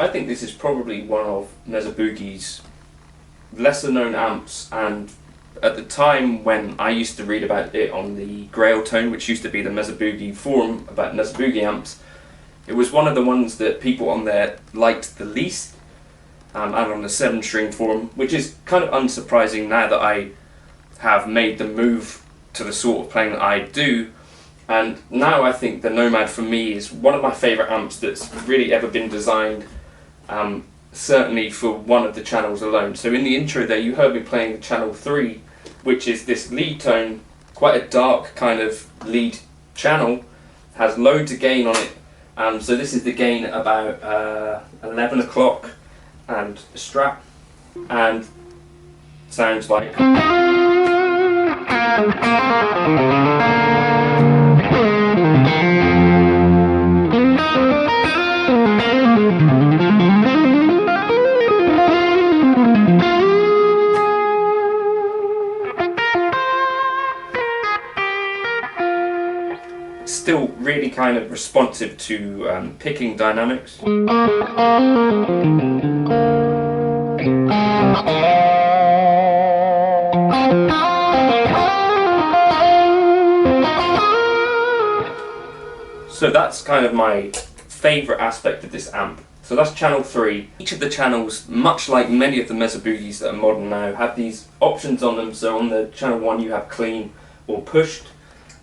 I think this is probably one of Mesa Boogie's lesser known amps, and at the time when I used to read about it on the Grail Tone, which used to be the Mesa Boogie forum about Mesa Boogie amps, it was one of the ones that people on there liked the least, and on the 7-string forum, which is kind of unsurprising now that I have made the move to the sort of playing that I do. And now I think the Nomad for me is one of my favourite amps that's really ever been designed, certainly for one of the channels alone. So in the intro there you heard me playing channel 3, which is this lead tone, quite a dark kind of lead channel, has loads of gain on it. So this is the gain at about 11 o'clock and a strap, and sounds like. Still really kind of responsive to picking dynamics. So that's kind of my favourite aspect of this amp. So that's channel 3. Each of the channels, much like many of the Mesa Boogies that are modern now, have these options on them. So on the channel 1 you have clean or pushed,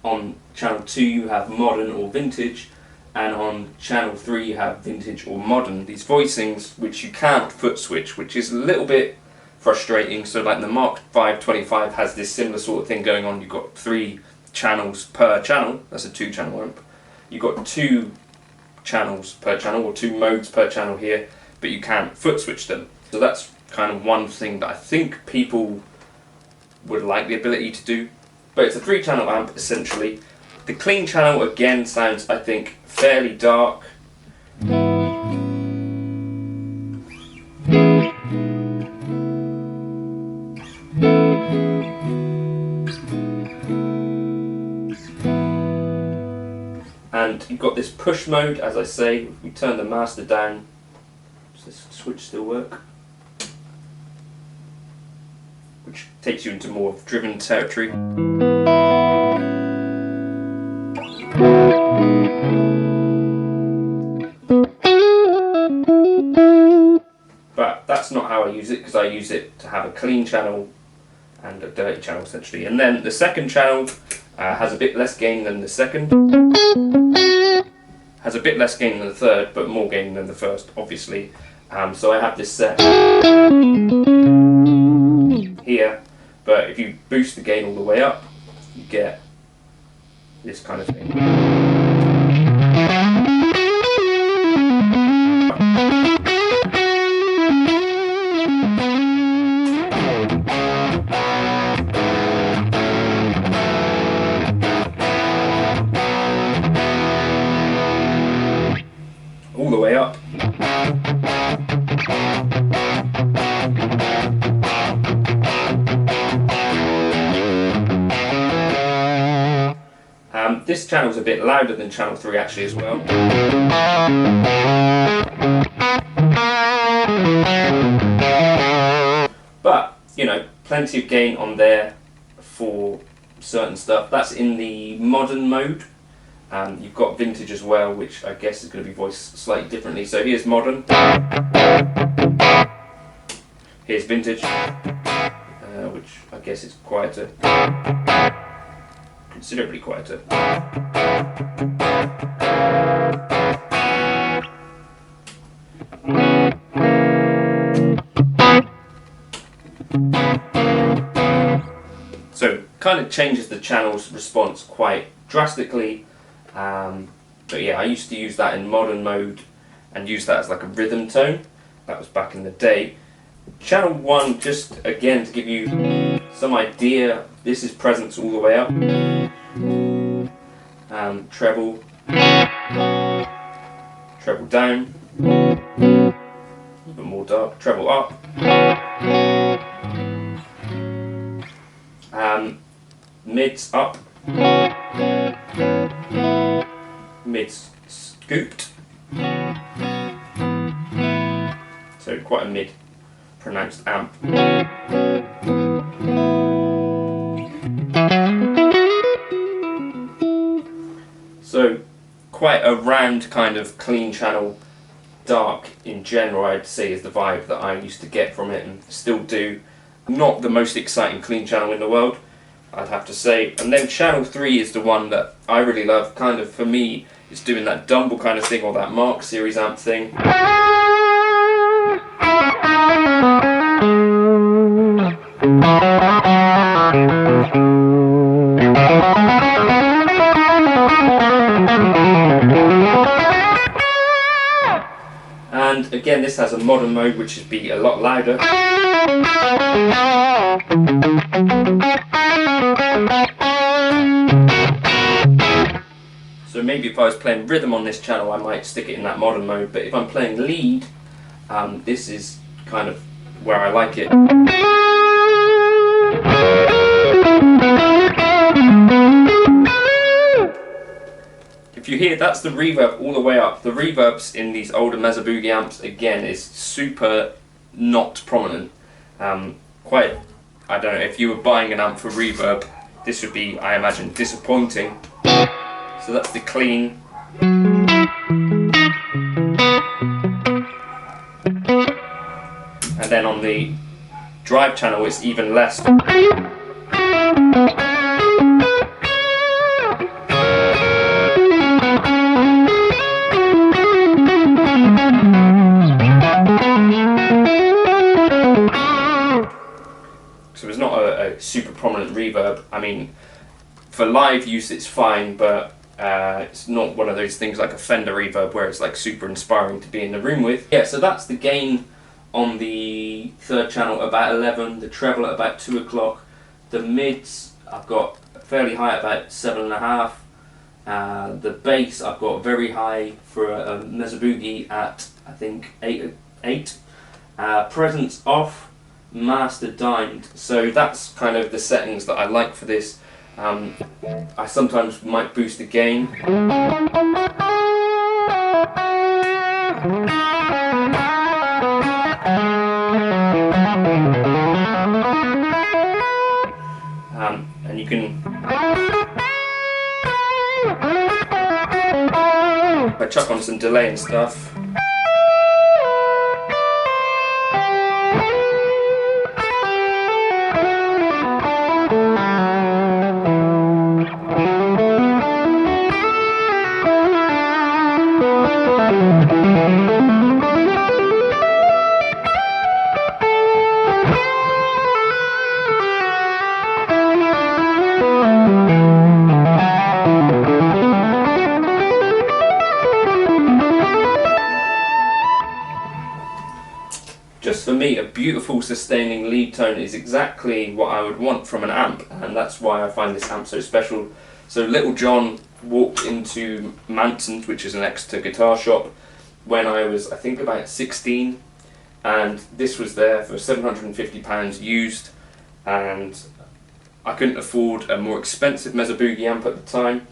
on channel 2 you have modern or vintage, and on channel 3 you have vintage or modern. These voicings which you can't foot switch, which is a little bit frustrating. So like the Mark 525 has this similar sort of thing going on. You've got 3 channels per channel, that's a 2-channel amp. You've got 2 channels per channel, or 2 modes per channel here, but you can't foot switch them. So that's kind of one thing that I think people would like the ability to do. But it's a 3-channel amp essentially. The clean channel again sounds, I think, fairly dark. And you've got this push mode, as I say. If we turn the master down, does this switch still work? Which takes you into more driven territory. But that's not how I use it, because I use it to have a clean channel and a dirty channel essentially. And then the second channel has a bit less gain than the second, has a bit less gain than the third, but more gain than the first, obviously. So I have this set here, but if you boost the gain all the way up, you get this kind of thing. All the way up. This channel's a bit louder than channel 3 actually as well. But, you know, plenty of gain on there for certain stuff. That's in the modern mode. You've got vintage as well, which I guess is going to be voiced slightly differently. So here's modern. Here's vintage, which I guess is quieter. Considerably quieter. So kind of changes the channel's response quite drastically. But yeah, I used to use that in modern mode and use that as like a rhythm tone. That was back in the day. Channel 1, just again to give you some idea, this is presence all the way up. Treble, treble down, a bit more dark, treble up, mids up, mids scooped, pronounced amp. So quite a round kind of clean channel, dark in general I'd say is the vibe that I used to get from it and still do. Not the most exciting clean channel in the world, I'd have to say. And then channel 3 is the one that I really love, kind of for me it's doing that Dumble kind of thing or that Mark series amp thing. And again, this has a modern mode which would be a lot louder. So maybe if I was playing rhythm on this channel I might stick it in that modern mode, but if I'm playing lead, this is kind of where I like it. If you hear, that's the reverb all the way up. The reverbs in these older Mesa Boogie amps, again, is super not prominent. Quite, I don't know, if you were buying an amp for reverb, this would be, I imagine, disappointing. So that's the clean. And then on the drive channel it's even less. So it's not a super prominent reverb. I mean, for live use it's fine, but it's not one of those things like a Fender reverb where it's like super inspiring to be in the room with. Yeah, so that's the gain on the third channel about 11, the treble at about 2 o'clock, the mids I've got fairly high at about 7.5, the bass I've got very high for a Mesa Boogie at I think 8, presence off, master dimed. So that's kind of the settings that I like for this. I sometimes might boost the gain. And you can, I chuck on some delay and stuff. Just for me, a beautiful sustaining lead tone is exactly what I would want from an amp, and that's why I find this amp so special. So Little John walked into Manson's, which is an Exeter guitar shop, when I was I think about 16, and this was there for £750 used, and I couldn't afford a more expensive Mesa Boogie amp at the time,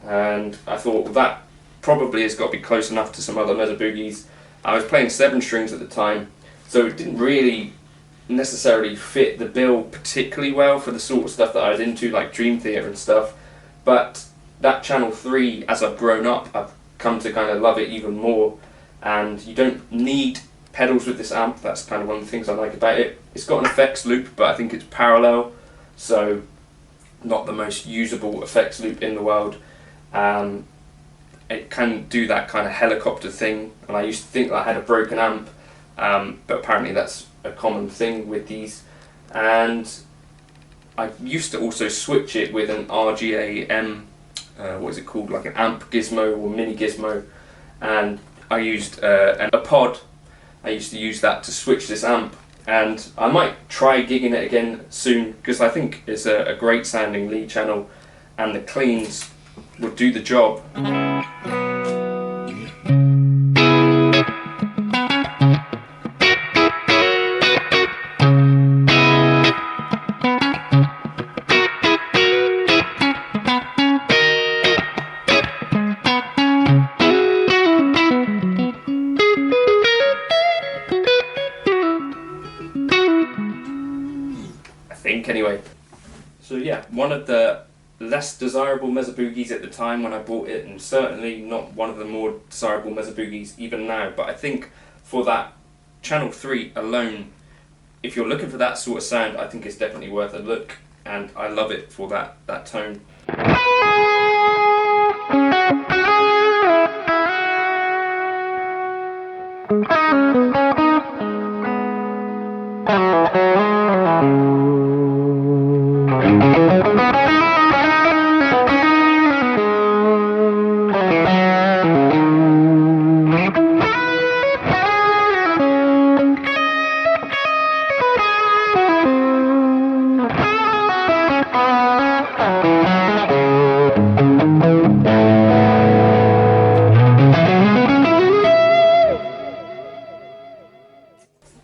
and I thought, well, that probably has got to be close enough to some other Mesa Boogies. I was playing 7 strings at the time, so it didn't really necessarily fit the bill particularly well for the sort of stuff that I was into, like Dream Theater and stuff. But that channel 3, as I've grown up, I've come to kind of love it even more. And you don't need pedals with this amp. That's kind of one of the things I like about it. It's got an effects loop, but I think it's parallel, so not the most usable effects loop in the world. It can do that kind of helicopter thing, and I used to think that I had a broken amp. But apparently that's a common thing with these, and I used to also switch it with an RGA-M, what is it called, like an amp gizmo or mini gizmo, and I used a pod. I used to use that to switch this amp, and I might try gigging it again soon because I think it's a great sounding lead channel and the cleans will do the job. think anyway. So yeah, one of the less desirable Mesa Boogies at the time when I bought it, and certainly not one of the more desirable Mesa Boogies even now, but I think for that channel 3 alone, if you're looking for that sort of sound, I think it's definitely worth a look, and I love it for that tone.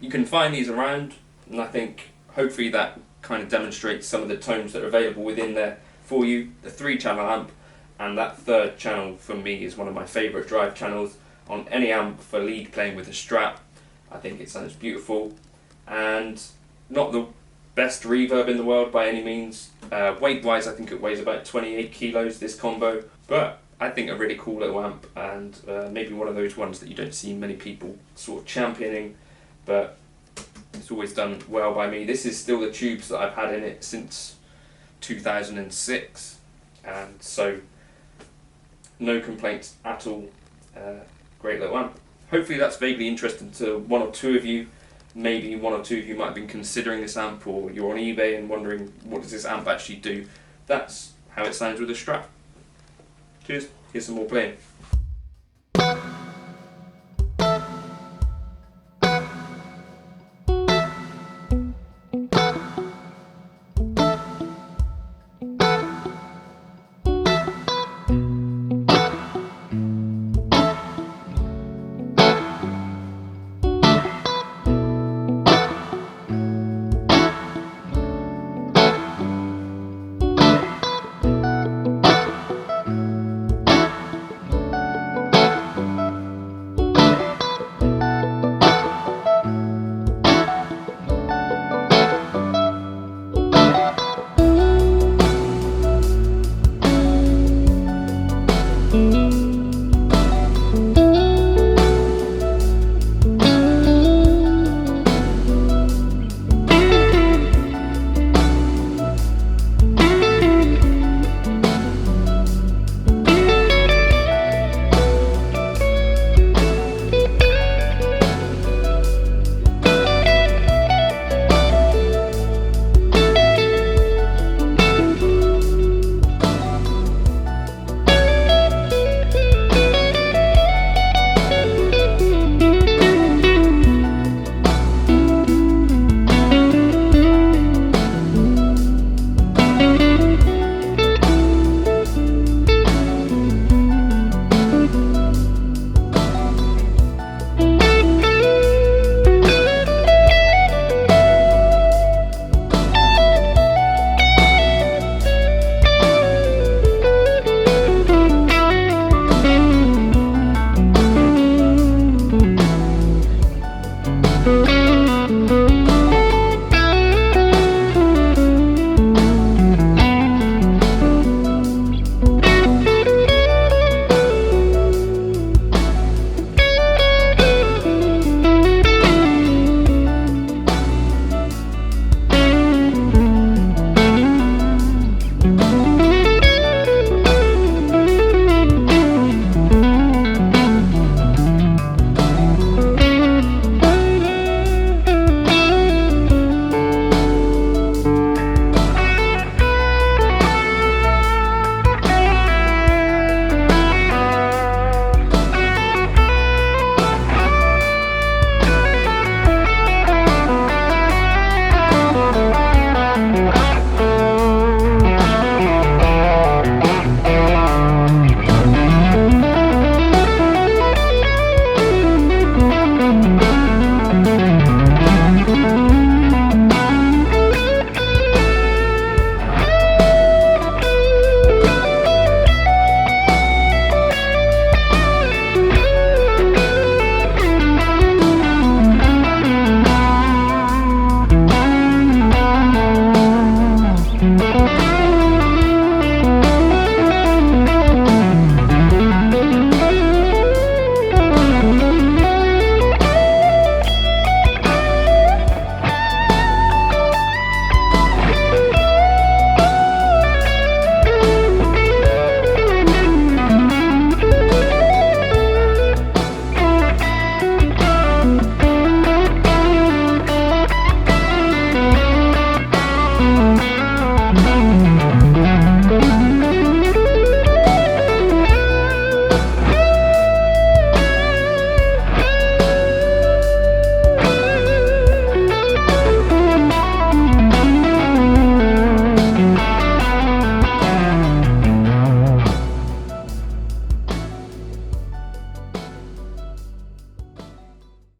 You can find these around, and I think hopefully that kind of demonstrates some of the tones that are available within there for you. The 3-channel amp, and that 3rd channel for me is one of my favourite drive channels on any amp for lead playing with a Strat. I think it sounds beautiful, and not the best reverb in the world by any means. Weight wise, I think it weighs about 28 kilos, this combo, but I think a really cool little amp, and maybe one of those ones that you don't see many people sort of championing, but it's always done well by me. This is still the tubes that I've had in it since 2006, and so no complaints at all. Great little amp. Hopefully that's vaguely interesting to one or two of you. Maybe one or two of you might have been considering this amp, or you're on eBay and wondering what does this amp actually do. That's how it sounds with a Strat. Cheers, here's some more playing.